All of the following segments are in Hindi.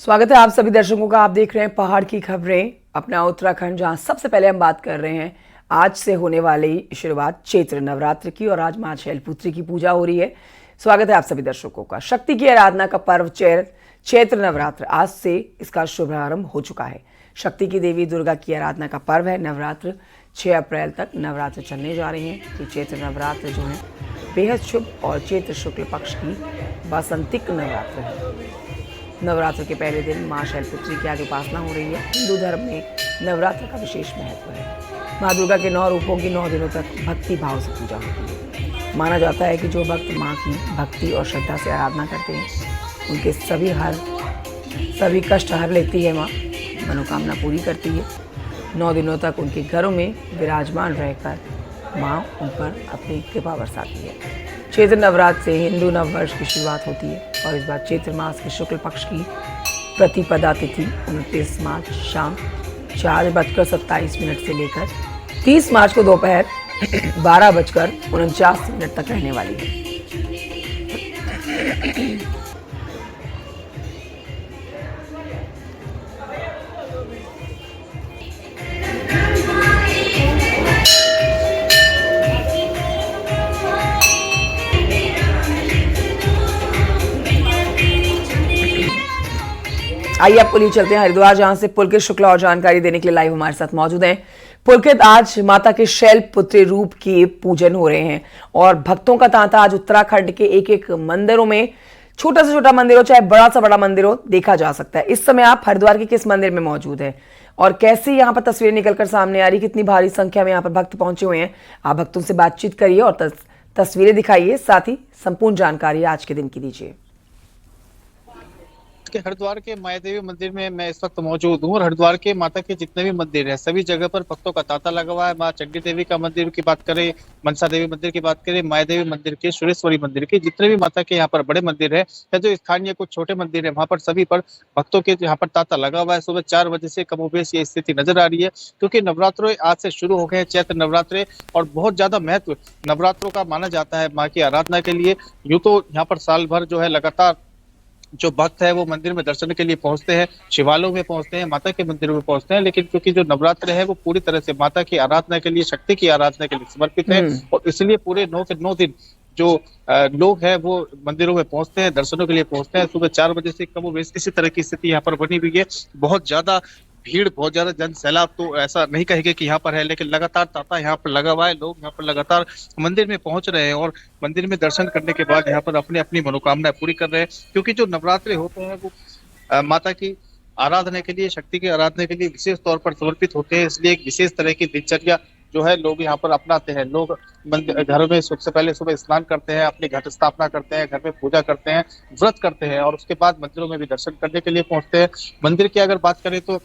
स्वागत है आप सभी दर्शकों का। आप देख रहे हैं पहाड़ की खबरें, अपना उत्तराखंड, जहां सबसे पहले हम बात कर रहे हैं आज से होने वाली शुरुआत चैत्र नवरात्र की। और आज मां शैलपुत्री की पूजा हो रही है। स्वागत है आप सभी दर्शकों का। शक्ति की आराधना का पर्व चैत्र नवरात्र, आज से इसका शुभारंभ हो चुका है। शक्ति की देवी दुर्गा की आराधना का पर्व है नवरात्र। 6 अप्रैल तक नवरात्र चलने जा रहे हैं। तो चैत्र नवरात्र जो है बेहद शुभ और चैत्र शुक्ल पक्ष की वासंतिक नवरात्र है। नवरात्र के पहले दिन मां शैलपुत्री की आज उपासना हो रही है। हिंदू धर्म में नवरात्र का विशेष महत्व है। मां दुर्गा के 9 रूपों की 9 दिनों तक भक्ति भाव से पूजा होती है। माना जाता है कि जो भक्त मां की भक्ति और श्रद्धा से आराधना करते हैं उनके सभी कष्ट हर लेती है। मां मनोकामना पूरी करती है। 9 दिनों तक उनके घरों में विराजमान रहकर मां उन पर अपनी कृपा बरसाती है। चैत्र नवरात्र से हिंदू नववर्ष की शुरुआत होती है और इस बार चैत्र मास के शुक्ल पक्ष की प्रतिपदा तिथि 29 मार्च शाम 4:27 से लेकर 30 मार्च को दोपहर 12:49 तक रहने वाली है। आइए आपको लिए चलते हैं हरिद्वार, जहां से पुलकित शुक्ला और जानकारी देने के लिए लाइव हमारे साथ मौजूद हैं। पुलकित, आज माता के शैलपुत्री रूप की पूजन हो रहे हैं और भक्तों का तांता आज उत्तराखंड के एक एक मंदिरों में, छोटा से छोटा मंदिर हो चाहे बड़ा से बड़ा मंदिर हो, देखा जा सकता है। इस समय आप हरिद्वार के किस मंदिर में मौजूद हैं और कैसी यहाँ पर तस्वीरें निकलकर सामने आ रही, कितनी भारी संख्या में यहाँ पर भक्त पहुंचे हुए हैं? आप भक्तों से बातचीत करिए और तस्वीरें दिखाइए, साथ ही संपूर्ण जानकारी आज के दिन की दीजिए। के हरिद्वार के माया देवी मंदिर में मैं इस वक्त मौजूद हूँ और हरिद्वार के माता के जितने भी मंदिर हैं सभी जगह पर भक्तों का तांता लगा हुआ है। माँ चंडी देवी का मंदिर की बात करें, मनसा देवी मंदिर की बात करें, माया देवी मंदिर के, सुरेश्वरी मंदिर के, जितने भी माता के यहाँ पर बड़े मंदिर है या जो स्थानीय कुछ छोटे मंदिर है, वहाँ पर सभी पर भक्तों के यहाँ पर तांता लगा हुआ है। सुबह 4 बजे से कमोबेश ये स्थिति नजर आ रही है क्योंकि नवरात्र आज से शुरू हो गए हैं, चैत्र नवरात्र, और बहुत ज्यादा महत्व नवरात्रों का माना जाता है माँ की आराधना के लिए। यूं तो यहाँ पर साल भर जो है लगातार जो भक्त है वो मंदिर में दर्शन के लिए पहुंचते हैं, शिवालयों में पहुंचते हैं, माता के मंदिर में पहुंचते हैं, लेकिन क्योंकि जो नवरात्र है वो पूरी तरह से माता की आराधना के लिए, शक्ति की आराधना के लिए समर्पित है और इसलिए पूरे 9 के 9 दिन जो लोग हैं वो मंदिरों में पहुंचते हैं, दर्शनों के लिए पहुंचते हैं। सुबह 4 बजे से कम बेश इसी तरह की स्थिति यहाँ पर बनी हुई है। बहुत ज्यादा भीड़, बहुत ज्यादा जन सैलाब तो ऐसा नहीं कहेंगे कि यहाँ पर है, लेकिन लगातार तांता यहाँ पर लगा हुआ है। लोग यहाँ पर लगातार मंदिर में पहुंच रहे हैं और मंदिर में दर्शन करने के बाद यहाँ पर अपनी अपनी मनोकामना पूरी कर रहे हैं क्योंकि जो नवरात्रे होते हैं वो माता की आराधना के लिए, शक्ति की आराधना के लिए विशेष तौर पर समर्पित होते हैं। इसलिए एक विशेष तरह की दिनचर्या जो है लोग यहाँ पर अपनाते हैं। लोग घरों में सबसे पहले सुबह स्नान करते हैं, अपनी घट स्थापना करते हैं, घर में पूजा करते हैं, व्रत करते हैं और उसके बाद मंदिरों में भी दर्शन करने के लिए पहुंचते हैं। मंदिर की अगर बात करें तो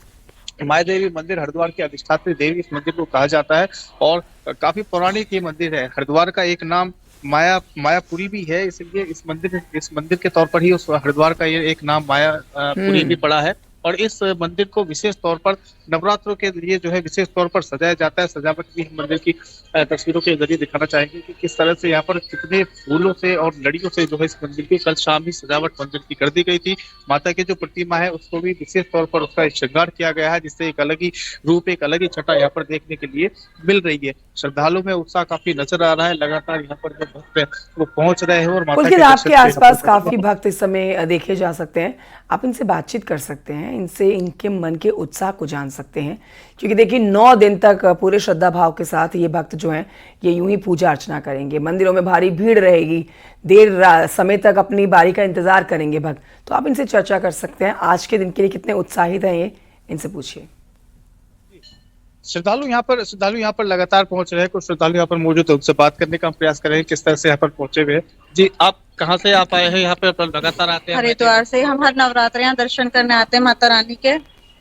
माया देवी मंदिर हरिद्वार की अधिष्ठात्री देवी इस मंदिर को कहा जाता है और काफी पौराणिक ये मंदिर है। हरिद्वार का एक नाम मायापुरी भी है, इसलिए इस मंदिर के तौर पर ही उस हरिद्वार का ये एक नाम मायापुरी भी पड़ा है। और इस मंदिर को विशेष तौर पर नवरात्रों के लिए जो है विशेष तौर पर सजाया जाता है। सजावट भी हम मंदिर की तस्वीरों के जरिए दिखाना चाहेंगे कि किस तरह से यहाँ पर कितने फूलों से और लड़ियों से जो है इस मंदिर की कल शाम ही सजावट मंदिर की कर दी गई थी। माता की जो प्रतिमा है उसको भी विशेष तौर पर उसका श्रृंगार किया गया है, जिससे एक अलग ही रूप, एक अलग ही छटा यहाँ पर देखने के लिए मिल रही है। श्रद्धालुओं में उत्साह काफी नजर आ रहा है। लगातार यहाँ पर जो भक्त है वो पहुंच रहे हैं और माता के आपके आसपास काफी भक्त इस समय देखे जा सकते हैं। आप इनसे बातचीत कर सकते हैं, इनसे इनके मन के उत्साह को जान सकते हैं, क्योंकि देखिए 9 दिन तक पूरे श्रद्धा भाव के साथ ये भक्त जो हैं ये यूं ही पूजा अर्चना करेंगे। मंदिरों में भारी भीड़ रहेगी, देर समय तक अपनी बारी का इंतजार करेंगे भक्त। तो आप इनसे चर्चा कर सकते हैं, आज के दिन के लिए कितने उत्साहित हैं ये, इनसे पूछिए। श्रद्धालु यहाँ पर लगातार पहुंच रहे हैं। कुछ श्रद्धालु यहाँ पर मौजूद है, उनसे बात करने का हम प्रयास करेंगे किस तरह से यहाँ पर पहुंचे हुए हैं। जी, आप कहाँ से आप आए हैं? यहाँ पे लगातार आते हैं? हरिद्वार से हम हर नवरात्र यहाँ दर्शन करने आते हैं माता रानी के,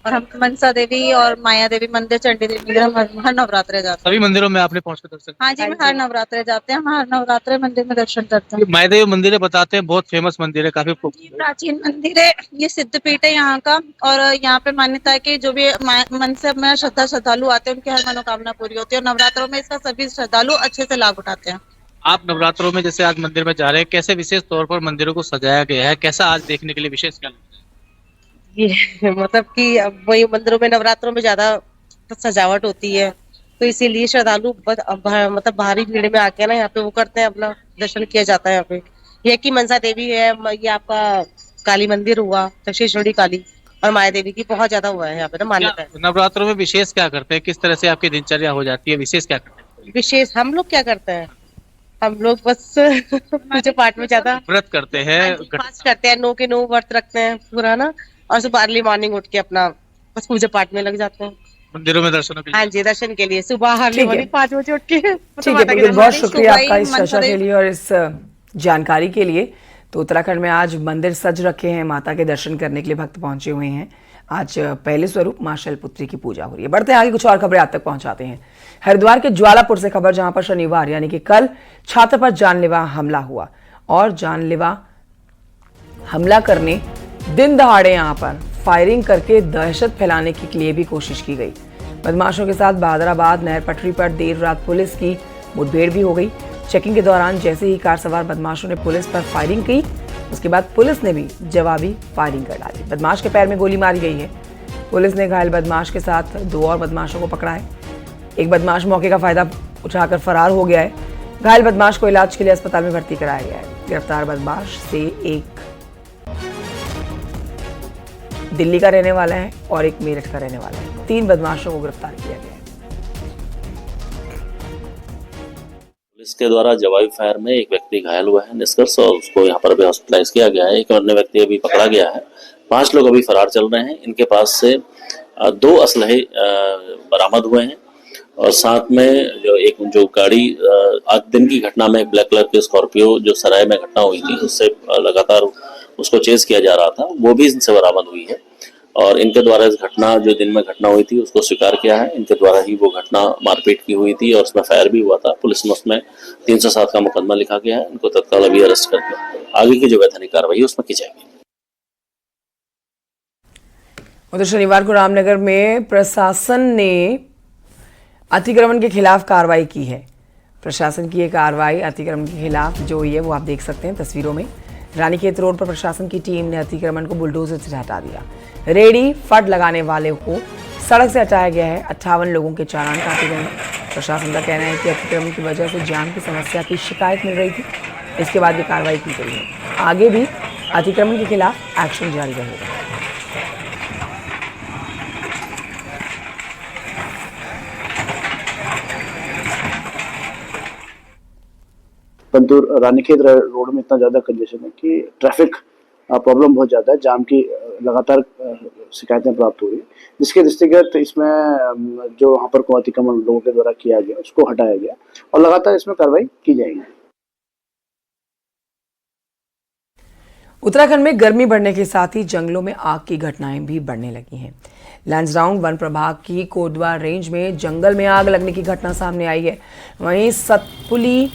और हम मनसा देवी और माया देवी मंदिर, चंडी देवी मंदिर हम हर नवरात्रे जाते हैं। सभी मंदिरों में आपने पहुंच कर दर्शन? हाँ जी, हर नवरात्रे जाते हैं, हम हर नवरात्रे मंदिर में दर्शन करते हैं। माया देवी मंदिर बताते हैं, बहुत फेमस मंदिर है, काफी प्राचीन मंदिर है, ये सिद्धपीठ है यहाँ का। और यहाँ पे मान्यता है कि जो भी मन से अपना श्रद्धालु आते हैं उनकी हर मनोकामना पूरी होती है और नवरात्रों में इसका सभी श्रद्धालु अच्छे से लाभ उठाते हैं। आप नवरात्रों में जैसे आज मंदिर में जा रहे हैं, कैसे विशेष तौर पर मंदिरों को सजाया गया है, कैसा आज देखने के लिए विशेष क्या लगता है? ये मतलब कि अब वही मंदिरों में नवरात्रों में ज्यादा सजावट होती है, तो इसीलिए श्रद्धालु मतलब भारी भीड़ में आके ना यहाँ पे वो करते हैं, अपना दर्शन किया जाता है यहाँ पे। ये कि मनसा देवी है, ये आपका काली मंदिर हुआ, दक्षेश्वरी काली और माया देवी की बहुत ज्यादा हुआ है यहाँ पे ना मान्यता है। नवरात्रों में विशेष क्या करते हैं, किस तरह से आपकी दिनचर्या हो जाती है, विशेष क्या करते हैं? विशेष हम लोग क्या करते हैं, हम लोग बस पूजा पाठ में ज्यादा व्रत करते हैं, फास्ट करते हैं, 9 के 9 व्रत रखते हैं पूरा ना, और सुबह अर्ली मॉर्निंग उठ के अपना बस पूजा पाठ में लग जाते हैं। मंदिरों में दर्शनों के लिए। हाँ जी, दर्शन के लिए सुबह अर्ली ठीक है। मॉर्निंग 5 बजे उठ के ठीक है, बिल्कुल, बहुत शुक्रिया आपका इस चर्चा के लिए और इस जानकारी के लिए। तो उत्तराखंड में आज मंदिर सज रखे हैं, माता के दर्शन करने के लिए भक्त पहुंचे हुए हैं। आज पहले स्वरूप मां शैलपुत्री की पूजा हो रही है। बढ़ते हैं आगे, कुछ और खबरें आप तक पहुंचाते हैं। हरिद्वार के ज्वालापुर से खबर, जहां पर शनिवार यानी कि कल छात्र पर जानलेवा हमला हुआ और जानलेवा हमला करने दिन दहाड़े यहां पर फायरिंग करके दहशत फैलाने के लिए भी कोशिश की गई। बदमाशों के साथ बहादुराबाद नहर पटरी पर देर रात पुलिस की मुठभेड़ भी हो गई। चेकिंग के दौरान जैसे ही कार सवार बदमाशों ने पुलिस पर फायरिंग की, उसके बाद पुलिस ने भी जवाबी फायरिंग कर डाली। बदमाश के पैर में गोली मारी गई है। पुलिस ने घायल बदमाश के साथ 2 और बदमाशों को पकड़ा है। एक बदमाश मौके का फायदा उठाकर फरार हो गया है। घायल बदमाश को इलाज के लिए अस्पताल में भर्ती कराया गया है। गिरफ्तार बदमाश से एक दिल्ली का रहने वाला है और एक मेरठ का रहने वाला है। 3 बदमाशों को गिरफ्तार किया गया है। पुलिस के द्वारा जवाबी फायर में एक व्यक्ति घायल हुआ है निष्कर्ष, और उसको यहाँ पर अभी हॉस्पिटलाइज किया गया है। एक अन्य व्यक्ति अभी पकड़ा गया है। 5 लोग अभी फरार चल रहे हैं। इनके पास से 2 असलहे बरामद हुए हैं और साथ में जो गाड़ी आज दिन की घटना में ब्लैक कलर की स्कॉर्पियो जो सराय में घटना हुई थी, उससे लगातार उसको चेज किया जा रहा था, वो भी इनसे बरामद हुई है। और इनके द्वारा इस घटना जो दिन में घटना हुई थी उसको स्वीकार किया है। इनके द्वारा ही वो घटना मारपीट की हुई थी और उसमें फायर भी हुआ था। पुलिस ने उसमें 307 का मुकदमा लिखा गया है। इनको तत्काल अभी अरेस्ट करके आगे की जो वैधानिक कार्रवाई है उसमें की जाएगी। उधर शनिवार को रामनगर में प्रशासन ने अतिक्रमण के खिलाफ कार्रवाई की है। प्रशासन की ये कार्रवाई अतिक्रमण के खिलाफ जो हुई है वो आप देख सकते हैं तस्वीरों में। रानीखेत रोड पर प्रशासन की टीम ने अतिक्रमण को बुलडोजर से हटा दिया। रेडी फट लगाने वाले को सड़क से हटाया गया है। 58 लोगों के चालान काटे गए हैं। प्रशासन का कहना है कि अतिक्रमण की वजह से जाम की समस्या की शिकायत मिल रही थी। इसके बाद ये कार्रवाई की गई है। आगे भी अतिक्रमण के खिलाफ एक्शन जारी रहेगा। परंतु रानीखेत रोड में इतना ज़्यादा कंजेशन है कि ट्रैफिक प्रॉब्लम बहुत ज़्यादा है। जाम की लगातार शिकायतें प्राप्त हो रही है, जिसके दृष्टिगत इसमें जो वहाँ पर को अतिक्रमण लोगों के द्वारा किया गया उसको हटाया गया और लगातार इसमें कार्रवाई की जाएगी। उत्तराखंड में गर्मी बढ़ने के साथ ही जंगलों में आग की घटनाएं भी बढ़ने लगी हैं। लैंसडाउन वन प्रभाग की कोटद्वार रेंज में जंगल में आग लगने की घटना सामने आई है। वहीं सतपुली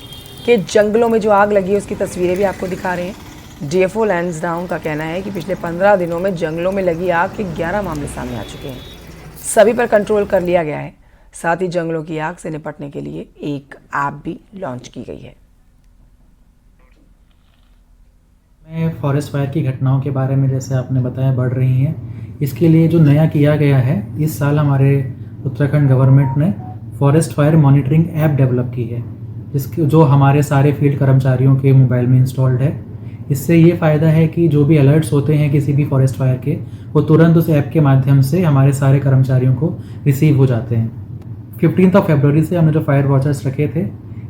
के जंगलों में जो आग लगी है उसकी तस्वीरें भी आपको दिखा रहे हैं। डीएफओ लैंसडाउन का कहना है कि पिछले 15 दिनों में जंगलों में लगी आग के 11 मामले सामने आ चुके हैं। सभी पर कंट्रोल कर लिया गया है। साथ ही जंगलों की आग से निपटने के लिए एक ऐप भी लॉन्च की गई है। फॉरेस्ट फायर की घटनाओं के बारे में जैसे आपने बताया बढ़ रही हैं। इसके लिए जो नया किया गया है, इस साल हमारे उत्तराखंड गवर्नमेंट ने forest fire monitoring app develop की है, जो हमारे सारे फील्ड कर्मचारियों के मोबाइल में इंस्टॉल्ड है। इससे ये फ़ायदा है कि जो भी अलर्ट्स होते हैं किसी भी फॉरेस्ट फायर के, वो तुरंत उस ऐप के माध्यम से हमारे सारे कर्मचारियों को रिसीव हो जाते हैं। 15 फरवरी से हमने जो फायर वॉचर्स रखे थे,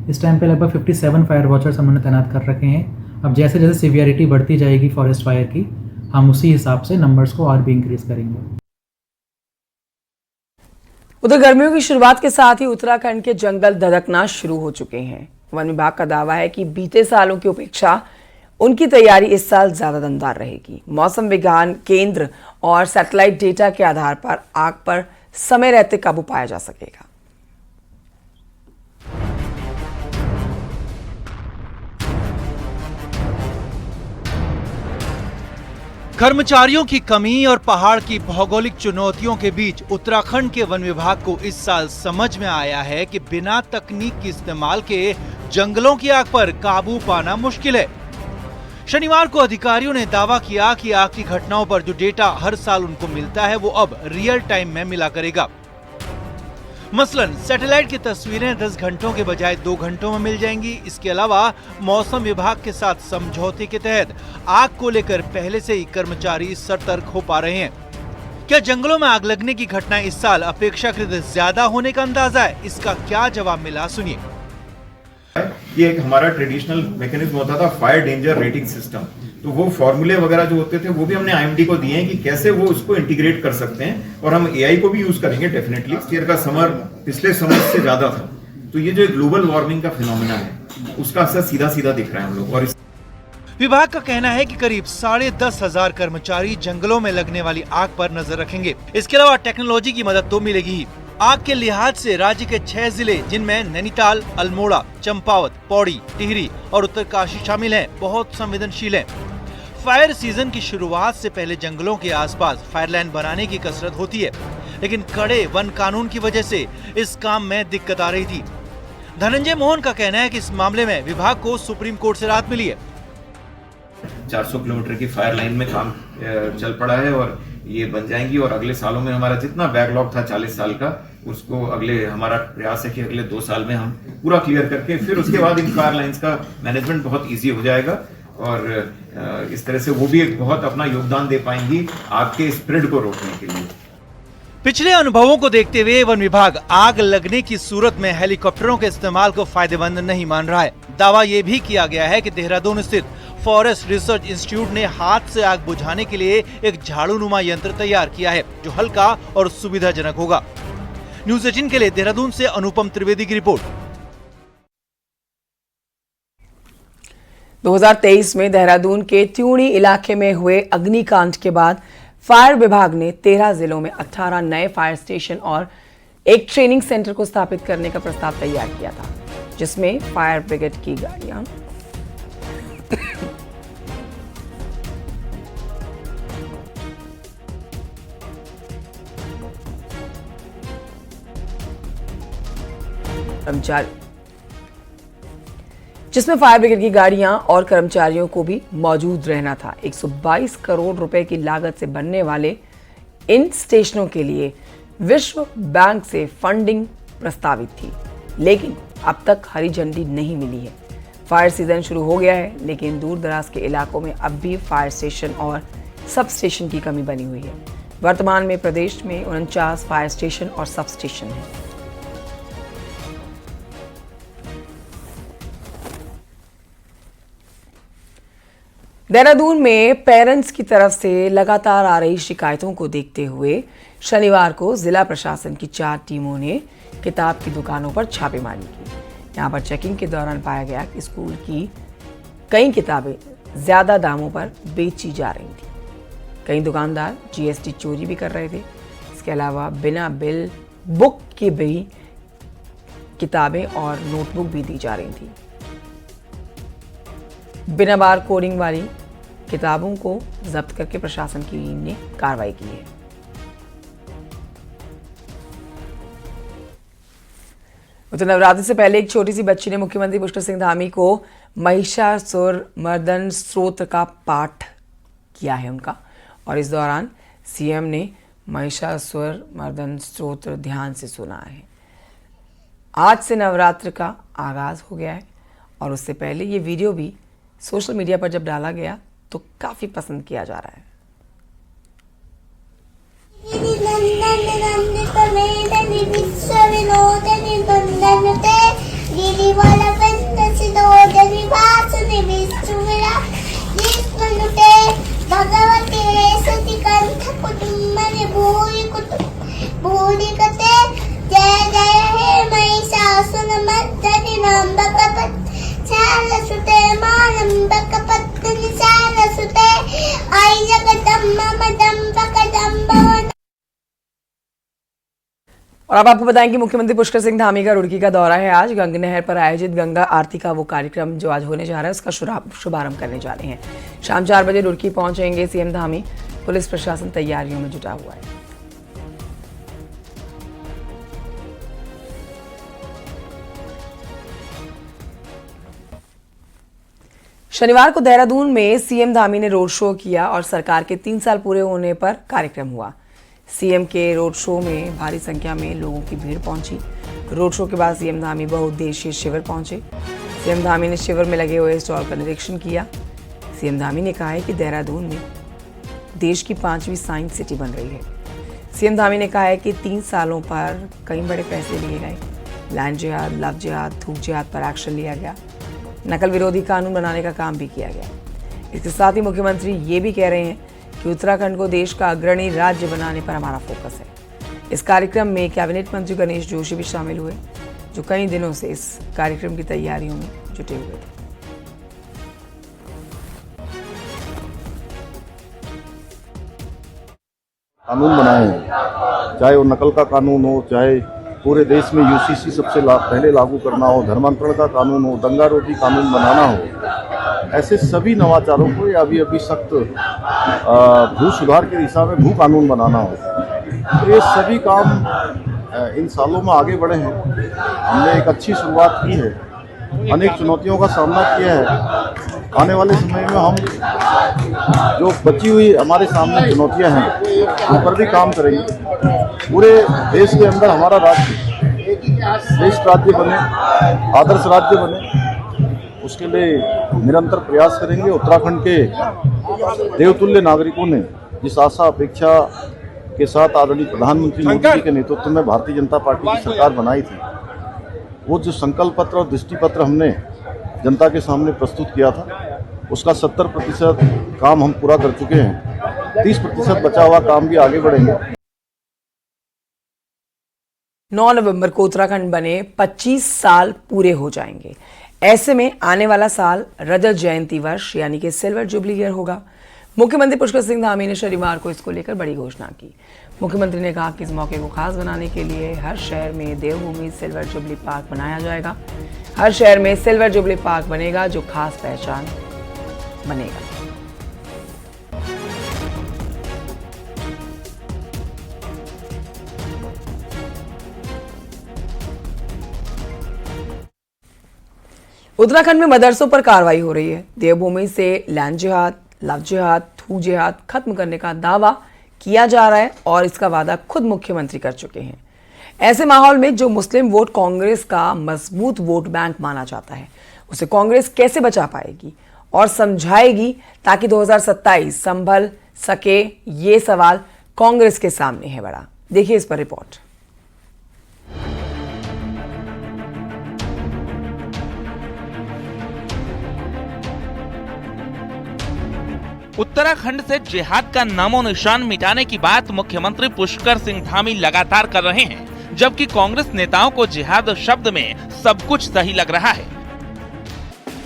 इस टाइम पे लगभग 57 फायर वॉचर्स हमने तैनात कर रखे हैं। अब जैसे जैसे सीवियरिटी बढ़ती जाएगी फॉरेस्ट फायर की, हम उसी हिसाब से नंबर्स को और भी इंक्रीज करेंगे। उधर गर्मियों की शुरुआत के साथ ही उत्तराखंड के जंगल धधकना शुरू हो चुके हैं। वन विभाग का दावा है कि बीते सालों की अपेक्षा उनकी तैयारी इस साल ज्यादा दमदार रहेगी। मौसम विज्ञान केंद्र और सैटेलाइट डेटा के आधार पर आग पर समय रहते काबू पाया जा सकेगा। कर्मचारियों की कमी और पहाड़ की भौगोलिक चुनौतियों के बीच उत्तराखंड के वन विभाग को इस साल समझ में आया है कि बिना तकनीक के इस्तेमाल के जंगलों की आग पर काबू पाना मुश्किल है। शनिवार को अधिकारियों ने दावा किया कि आग की घटनाओं पर जो डेटा हर साल उनको मिलता है वो अब रियल टाइम में मिला करेगा। मसलन सैटेलाइट की तस्वीरें 10 घंटों के बजाय 2 घंटों में मिल जाएंगी। इसके अलावा मौसम विभाग के साथ समझौते के तहत आग को लेकर पहले से ही कर्मचारी सतर्क हो पा रहे हैं। क्या जंगलों में आग लगने की घटनाएं इस साल अपेक्षाकृत ज्यादा होने का अंदाजा है? इसका क्या जवाब मिला, सुनिए। ये एक हमारा ट्रेडिशनल मैकेनिज्म होता था, फायर डेंजर रेटिंग सिस्टम। तो वो फॉर्मूले वगैरह जो होते थे वो भी हमने आईएमडी को दिए हैं कि कैसे वो उसको इंटीग्रेट कर सकते हैं, और हम एआई को भी यूज करेंगे डेफिनेटली। इस ईयर का समर पिछले समर से ज्यादा था, तो ये जो ग्लोबल वार्मिंग का फिनोमेना है उसका असर सीधा सीधा दिख रहा है हम लोग। और विभाग का कहना है कि करीब 10,500 कर्मचारी जंगलों में लगने वाली आग पर नजर रखेंगे। इसके अलावा टेक्नोलॉजी की मदद तो मिलेगी ही। आग के लिहाज से राज्य के 6 जिले, जिनमें नैनीताल, अल्मोड़ा, चंपावत, पौड़ी, टिहरी और उत्तरकाशी शामिल हैं, बहुत संवेदनशील हैं। फायर सीजन की शुरुआत से पहले जंगलों के आसपास फायरलाइन बनाने की कसरत होती है, लेकिन कड़े वन कानून की वजह से इस काम में दिक्कत आ रही थी। धनंजय मोहन का कहना है कि इस मामले में विभाग को सुप्रीम कोर्ट से राहत मिली है। 400 किलोमीटर की फायर लाइन में काम चल पड़ा है और ये बन जाएंगी, और अगले सालों में हमारा जितना बैकलॉग था 40 साल का, उसको हमारा प्रयास है कि अगले 2 साल में हम पूरा क्लियर करके फिर उसके बाद इन फायर लाइंस का मैनेजमेंट बहुत इजी हो जाएगा, और इस तरह से वो भी एक बहुत अपना योगदान दे पाएंगी आग के स्प्रेड को रोकने के लिए। पिछले अनुभवों को देखते हुए वन विभाग आग लगने की सूरत में हेलीकॉप्टरों के इस्तेमाल को फायदेमंद नहीं मान रहा है। दावा ये भी किया गया है कि देहरादून स्थित फॉरेस्ट रिसर्च इंस्टीट्यूट ने हाथ से आग बुझाने के लिए एक झाड़ू-नुमा यंत्र तैयार किया है, जो हल्का और सुविधाजनक होगा। न्यूज़ 18 के लिए देहरादून से अनुपम त्रिवेदी की रिपोर्ट। 2023 में देहरादून के त्यूणी इलाके में हुए अग्निकांड के बाद फायर विभाग ने 13 जिलों में 18 नए फायर स्टेशन और एक ट्रेनिंग सेंटर को स्थापित करने का प्रस्ताव तैयार किया था, जिसमें फायर ब्रिगेड की गाड़ियां फायर ब्रिगेड की गाड़ियां और कर्मचारियों को भी मौजूद रहना था। 122 करोड़ रुपए की लागत से बनने वाले इन स्टेशनों के लिए विश्व बैंक से फंडिंग प्रस्तावित थी, लेकिन अब तक हरी झंडी नहीं मिली है। फायर सीजन शुरू हो गया है, लेकिन दूर दराज के इलाकों में अब भी फायर स्टेशन और सब स्टेशन की कमी बनी हुई है। वर्तमान में प्रदेश में 49 फायर स्टेशन और सब स्टेशन हैं। देहरादून में पेरेंट्स की तरफ से लगातार आ रही शिकायतों को देखते हुए शनिवार को जिला प्रशासन की 4 टीमों ने किताब की दुकानों पर छापेमारी की। यहां पर चेकिंग के दौरान पाया गया कि स्कूल की कई किताबें ज्यादा दामों पर बेची जा रही थी। कई दुकानदार जीएसटी चोरी भी कर रहे थे। इसके अलावा बिना बिल बुक की भी किताबें और नोटबुक भी दी जा रही थी। बिना बार कोडिंग वाली किताबों को जब्त करके प्रशासन की टीम ने कार्रवाई की है। तो नवरात्रि से पहले एक छोटी सी बच्ची ने मुख्यमंत्री पुष्कर सिंह धामी को महिषासुर मर्दन स्तोत्र का पाठ किया है उनका, और इस दौरान सीएम ने महिषासुर मर्दन स्तोत्र ध्यान से सुना है। आज से नवरात्र का आगाज हो गया है, और उससे पहले ये वीडियो भी सोशल मीडिया पर जब डाला गया तो काफी पसंद किया जा रहा है। और अब आपको बताएं कि मुख्यमंत्री पुष्कर सिंह धामी का रुड़की का दौरा है। आज गंगा नहर पर आयोजित गंगा आरती का वो कार्यक्रम जो आज होने जा रहा है, उसका शुभारंभ करने जा रहे हैं। शाम 4 बजे रुड़की पहुंचेंगे सीएम धामी। पुलिस प्रशासन तैयारियों में जुटा हुआ है। शनिवार को देहरादून में सीएम धामी ने रोड शो किया और सरकार के 3 साल पूरे होने पर कार्यक्रम हुआ। सीएम के रोड शो में भारी संख्या में लोगों की भीड़ पहुंची। रोड शो के बाद सीएम धामी बहुउद्देशीय शिविर पहुंचे। सीएम धामी ने शिविर में लगे हुए स्टॉल का निरीक्षण किया। सीएम धामी ने कहा है कि देहरादून में देश की 5वीं साइंस सिटी बन रही है। सीएम धामी ने कहा है कि 3 सालों पर कई बड़े फैसले लिए गए। लैंड जिहाद, लव जिहाद, थूक जिहाद पर एक्शन लिया गया। नकल विरोधी कानून बनाने का काम भी किया गया। इसके साथ ही मुख्यमंत्री ये भी कह रहे हैं कि उत्तराखंड को देश का अग्रणी राज्य बनाने पर हमारा फोकस है। इस कार्यक्रम में कैबिनेट मंत्री गणेश जोशी भी शामिल हुए, जो कई दिनों से इस कार्यक्रम की तैयारियों में जुटे हुए थे। कानून बनाए हैं, चाहे वो नकल का कानून हो, चाहे पूरे देश में यूसीसी सबसे पहले लागू करना हो, धर्मांतरण का कानून हो, दंगा रोधी कानून बनाना हो, ऐसे सभी नवाचारों को या अभी सख्त भू सुधार की दिशा में भू कानून बनाना हो, तो ये सभी काम इन सालों में आगे बढ़े हैं। हमने एक अच्छी शुरुआत की है, अनेक चुनौतियों का सामना किया है। आने वाले समय में हम जो बची हुई हमारे सामने चुनौतियां हैं उन पर भी काम करेंगे। पूरे देश के अंदर हमारा राज्य श्रेष्ठ राज्य बने, आदर्श राज्य बने, उसके लिए निरंतर प्रयास करेंगे। उत्तराखंड के देवतुल्य नागरिकों ने जिस आशा अपेक्षा के साथ आदरणीय प्रधानमंत्री मोदी जी के नेतृत्व में भारतीय जनता पार्टी की सरकार बनाई थी, वो जो संकल्प पत्र और दृष्टि पत्र हमने जनता के सामने प्रस्तुत किया था, उसका 70% काम हम पूरा कर चुके हैं। 30% बचा हुआ काम भी आगे बढ़ेंगे। 9 नवंबर को उत्तराखंड बने 25 साल पूरे हो जाएंगे। ऐसे में आने वाला साल रजत जयंती वर्ष यानी कि सिल्वर जुबली ईयर होगा। मुख्यमंत्री पुष्कर सिंह धामी ने शनिवार को इसको लेकर बड़ी घोषणा की। मुख्यमंत्री ने कहा कि इस मौके को खास बनाने के लिए हर शहर में देवभूमि सिल्वर जुबली पार्क बनाया जाएगा। हर शहर में सिल्वर जुबली पार्क बनेगा जो खास पहचान बनेगा। उत्तराखंड में मदरसों पर कार्रवाई हो रही है। देवभूमि से लैंड जिहाद, लव जिहाद, थूक जिहाद खत्म करने का दावा किया जा रहा है और इसका वादा खुद मुख्यमंत्री कर चुके हैं। ऐसे माहौल में जो मुस्लिम वोट कांग्रेस का मजबूत वोट बैंक माना जाता है, उसे कांग्रेस कैसे बचा पाएगी और समझाएगी ताकि 2027 संभल सके, ये सवाल कांग्रेस के सामने है बड़ा। देखिए इस पर रिपोर्ट। उत्तराखंड से जिहाद का नामो निशान मिटाने की बात मुख्यमंत्री पुष्कर सिंह धामी लगातार कर रहे हैं, जबकि कांग्रेस नेताओं को जिहाद शब्द में सब कुछ सही लग रहा है।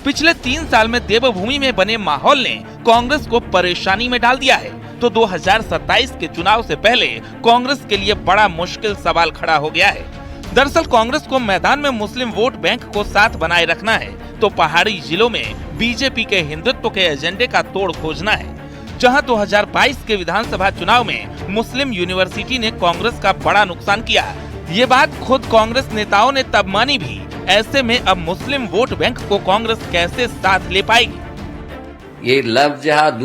पिछले 3 साल में देवभूमि में बने माहौल ने कांग्रेस को परेशानी में डाल दिया है, तो 2027 के चुनाव से पहले कांग्रेस के लिए बड़ा मुश्किल सवाल खड़ा हो गया है। दरअसल कांग्रेस को मैदान में मुस्लिम वोट बैंक को साथ बनाए रखना है तो पहाड़ी जिलों में बीजेपी के हिंदुत्व के एजेंडे का तोड़ खोजना है। जहां 2022 के विधानसभा चुनाव में मुस्लिम यूनिवर्सिटी ने कांग्रेस का बड़ा नुकसान किया, ये बात खुद कांग्रेस नेताओं ने तब मानी भी। ऐसे में अब मुस्लिम वोट बैंक को कांग्रेस कैसे साथ ले पाएगी? ये लव जिहाद,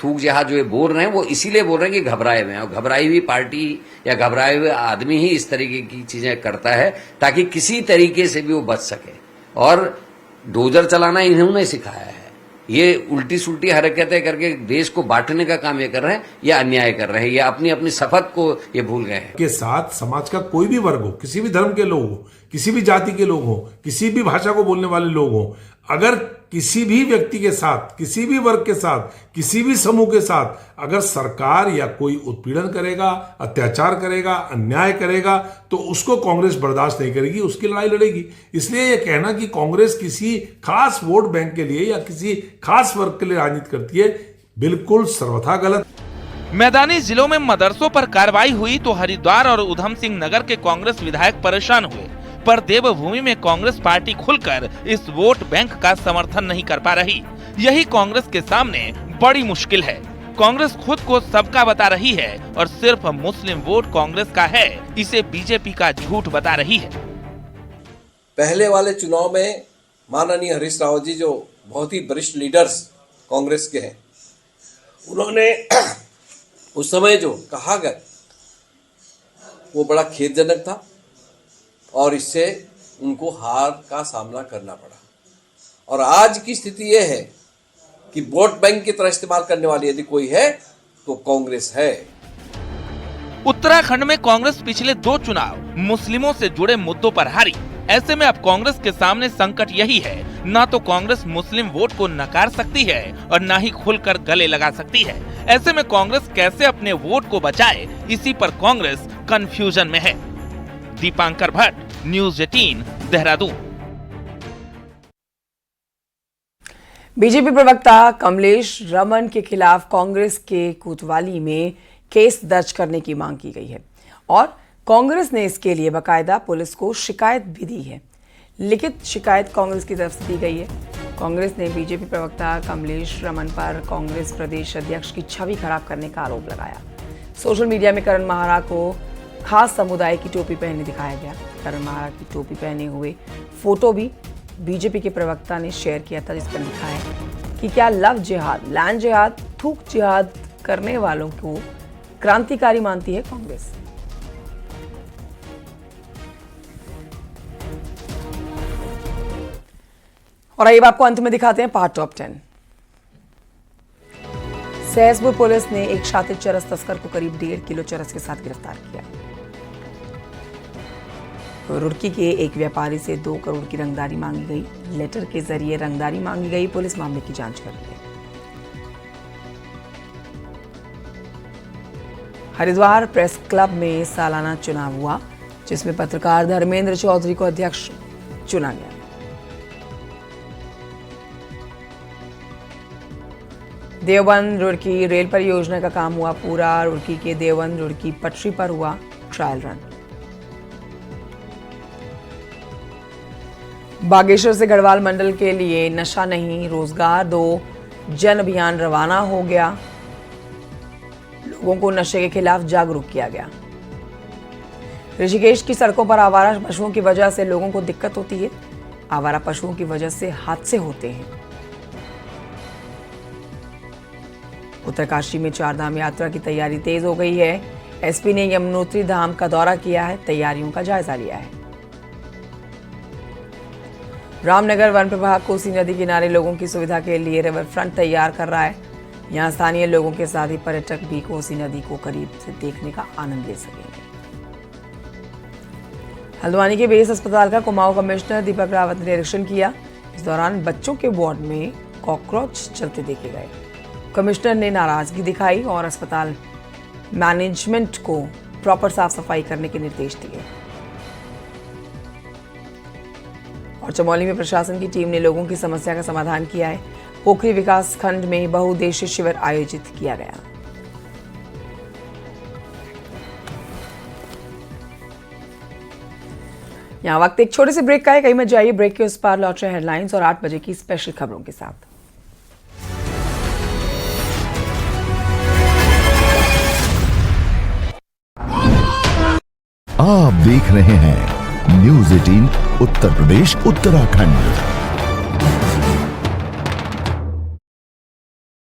थूक जिहाद जो ये बोल रहे हैं, वो इसीलिए बोल रहे हैं कि घबराए हुए हैं, और घबराई हुई पार्टी या घबराए हुए आदमी ही इस तरीके की चीजें करता है ताकि किसी तरीके से भी वो बच सके। और डोजर चलाना इन्होंने सिखाया है। ये उल्टी सुल्टी हरकतें करके देश को बांटने का काम ये कर रहे हैं, ये अन्याय कर रहे हैं, ये अपनी अपनी शपथ को ये भूल गए हैं। के साथ समाज का कोई भी वर्ग हो, किसी भी धर्म के लोग हो, किसी भी जाति के लोग हो, किसी भी भाषा को बोलने वाले लोग हो, अगर किसी भी व्यक्ति के साथ, किसी भी वर्ग के साथ, किसी भी समूह के साथ अगर सरकार या कोई उत्पीड़न करेगा, अत्याचार करेगा, अन्याय करेगा, तो उसको कांग्रेस बर्दाश्त नहीं करेगी, उसकी लड़ाई लड़ेगी। इसलिए यह कहना कि कांग्रेस किसी खास वोट बैंक के लिए या किसी खास वर्ग के लिए राजनीति करती है, बिल्कुल सर्वथा गलत। मैदानी जिलों में मदरसों पर कार्रवाई हुई तो हरिद्वार और उधम सिंह नगर के कांग्रेस विधायक परेशान हुए, पर देवभूमि में कांग्रेस पार्टी खुलकर इस वोट बैंक का समर्थन नहीं कर पा रही। यही कांग्रेस के सामने बड़ी मुश्किल है। कांग्रेस खुद को सबका बता रही है और सिर्फ मुस्लिम वोट कांग्रेस का है, इसे बीजेपी का झूठ बता रही है। पहले वाले चुनाव में माननीय हरीश रावत जी जो बहुत ही वरिष्ठ लीडर्स कांग्रेस के हैं, उन्होंने उस समय जो कहा गया वो बड़ा खेदजनक था और इससे उनको हार का सामना करना पड़ा। और आज की स्थिति ये है कि वोट बैंक की तरह इस्तेमाल करने वाली यदि कोई है तो कांग्रेस है। उत्तराखंड में कांग्रेस पिछले 2 चुनाव मुस्लिमों से जुड़े मुद्दों पर हारी। ऐसे में अब कांग्रेस के सामने संकट यही है, ना तो कांग्रेस मुस्लिम वोट को नकार सकती है और ना ही खुलकर गले लगा सकती है। ऐसे में कांग्रेस कैसे अपने वोट को बचाए, इसी पर कांग्रेस कंफ्यूजन में है। दीपांकर भट्ट, न्यूज़ 18, देहरादून। बीजेपी प्रवक्ता कमलेश रमन के खिलाफ कांग्रेस के कोतवाली में केस दर्ज करने की मांग की गई है और कांग्रेस ने इसके लिए बाकायदा पुलिस को शिकायत भी दी है। लिखित शिकायत कांग्रेस की तरफ से दी गई है। कांग्रेस ने बीजेपी प्रवक्ता कमलेश रमन पर कांग्रेस प्रदेश अध्यक्ष की छवि खराब करने का आरोप लगाया। सोशल मीडिया में करण माहरा को खास समुदाय की टोपी पहने दिखाया गया। करण माहरा की टोपी पहने हुए फोटो भी बीजेपी के प्रवक्ता ने शेयर किया था, जिस पर लिखा है कि क्या लव जिहाद, लैंड जिहाद, थूक जिहाद करने वालों को क्रांतिकारी मानती है कांग्रेस। और आइए आपको अंत में दिखाते हैं पार्ट टॉप 10। सहसपुर पुलिस ने एक शातिर चरस तस्कर को करीब 1.5 किलो चरस के साथ गिरफ्तार किया। रुड़की के एक व्यापारी से 2 करोड़ की रंगदारी मांगी गई। लेटर के जरिए रंगदारी मांगी गई। पुलिस मामले की जांच कर रही है। हरिद्वार प्रेस क्लब में सालाना चुनाव हुआ, जिसमें पत्रकार धर्मेंद्र चौधरी को अध्यक्ष चुना गया। देवबंद रुड़की रेल परियोजना का काम हुआ पूरा। रुड़की के देवबंद रुड़की पटरी पर हुआ ट्रायल रन। बागेश्वर से गढ़वाल मंडल के लिए नशा नहीं रोजगार दो जन अभियान रवाना हो गया। लोगों को नशे के खिलाफ जागरूक किया गया। ऋषिकेश की सड़कों पर आवारा पशुओं की वजह से लोगों को दिक्कत होती है। आवारा पशुओं की वजह से हादसे होते हैं। उत्तरकाशी में 4 धाम यात्रा की तैयारी तेज हो गई है। एसपी ने यमुनोत्री धाम का दौरा किया है, तैयारियों का जायजा लिया है। रामनगर वन प्रभाग कोसी नदी किनारे लोगों की सुविधा के लिए रिवर फ्रंट तैयार कर रहा है। यहां स्थानीय लोगों के साथ ही पर्यटक भी कोसी नदी को करीब से देखने का आनंद ले सकेंगे। हल्द्वानी के बेस अस्पताल का कुमाऊं कमिश्नर दीपक रावत ने निरीक्षण किया। इस दौरान बच्चों के वार्ड में कॉकरोच चलते देखे गए। कमिश्नर ने नाराजगी दिखाई और अस्पताल मैनेजमेंट को प्रॉपर साफ सफाई करने के निर्देश दिए। और चमोली में प्रशासन की टीम ने लोगों की समस्या का समाधान किया है। पोखरी विकास खंड में बहुउद्देशीय शिविर आयोजित किया गया। यहाँ वक्त एक छोटे से ब्रेक का है। कहीं मत जाइए, ब्रेक के उस पार लौट रहे हेडलाइंस और 8 बजे की स्पेशल खबरों के साथ। आप देख रहे हैं न्यूज़ 18 उत्तर प्रदेश उत्तराखंड।